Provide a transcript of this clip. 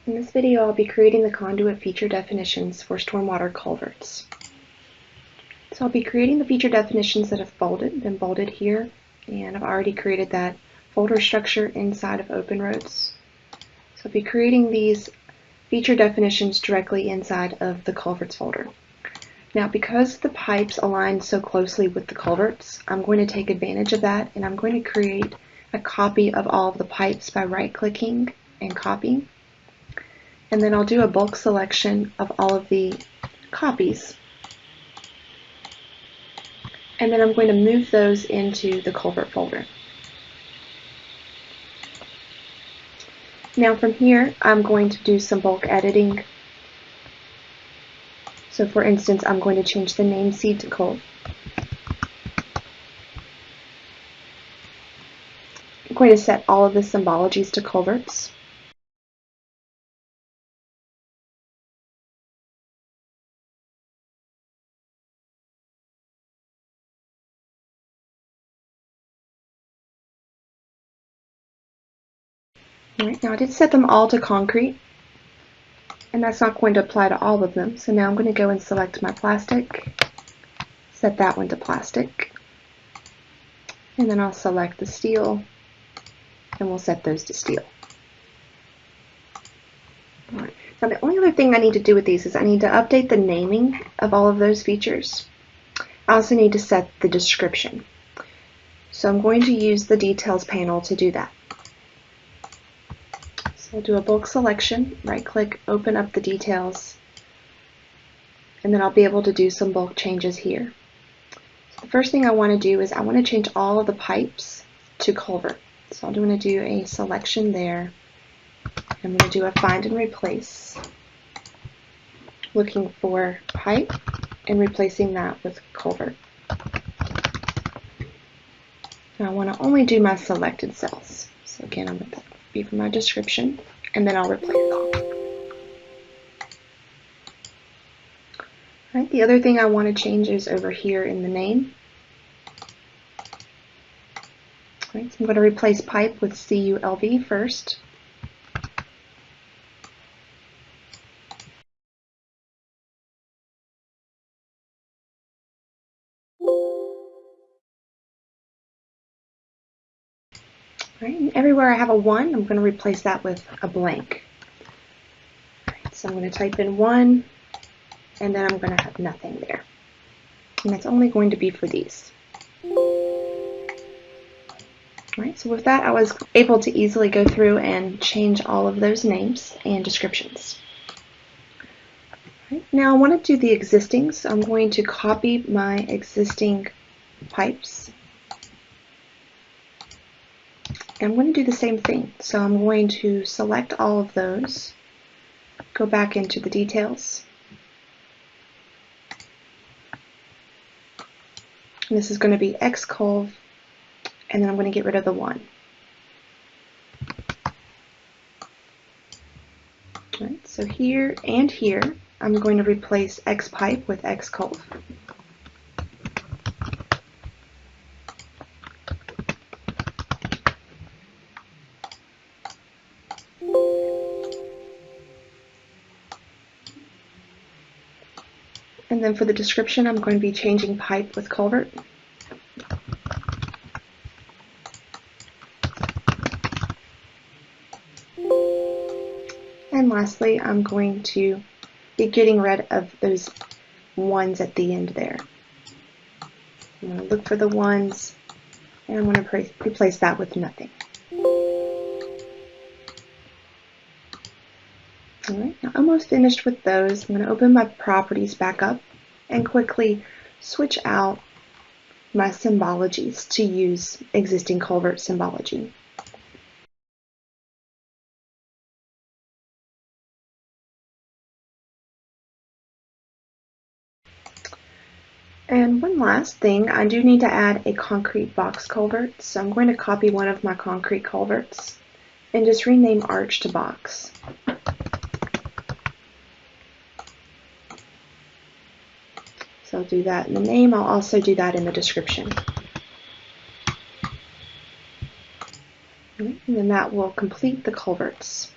In this video, I'll be creating the conduit feature definitions for stormwater culverts. So I'll be creating the feature definitions that have been bolded here, and I've already created that folder structure inside of Open Roads. So I'll be creating these feature definitions directly inside of the culverts folder. Now, because the pipes align so closely with the culverts, I'm going to take advantage of that, and I'm going to create a copy of all of the pipes by right-clicking and copying. And then I'll do a bulk selection of all of the copies. And then I'm going to move those into the culvert folder. Now from here, I'm going to do some bulk editing. So for instance, I'm going to change the name seed to Culv. I'm going to set all of the symbologies to culverts. Alright, now I did set them all to concrete, and that's not going to apply to all of them. So now I'm going to go and select my plastic, set that one to plastic, and then I'll select the steel, and we'll set those to steel. Alright, now the only other thing I need to do with these is I need to update the naming of all of those features. I also need to set the description. So I'm going to use the details panel to do that. So I'll do a bulk selection, right click, open up the details, and then I'll be able to do some bulk changes here. So the first thing I want to do is I want to change all of the pipes to culvert. So I'm going to do a selection there. I'm going to do a find and replace, looking for pipe and replacing that with culvert. Now I want to only do my selected cells. So again, I'm going to be for my description, and then I'll replace it all. Alright, the other thing I want to change is over here in the name. Alright, so I'm going to replace pipe with CULV first. Right, and everywhere I have a 1, I'm going to replace that with a blank. Right, so I'm going to type in 1, and then I'm going to have nothing there. And that's only going to be for these. Right, so with that, I was able to easily go through and change all of those names and descriptions. Right, now I want to do the existing, so I'm going to copy my existing pipes. I'm going to do the same thing. So I'm going to select all of those, go back into the details. And this is going to be xculv, and then I'm going to get rid of the 1. Right, so here and here, I'm going to replace xpipe with xculv. And then for the description, I'm going to be changing pipe with culvert. And lastly, I'm going to be getting rid of those 1s at the end there. I'm going to look for the 1s, and I'm going to replace that with nothing. Alright, now I'm almost finished with those. I'm going to open my properties back up and quickly switch out my symbologies to use existing culvert symbology. And one last thing, I do need to add a concrete box culvert, so I'm going to copy one of my concrete culverts and just rename arch to box. So I'll do that in the name. I'll also do that in the description. And then that will complete the culverts.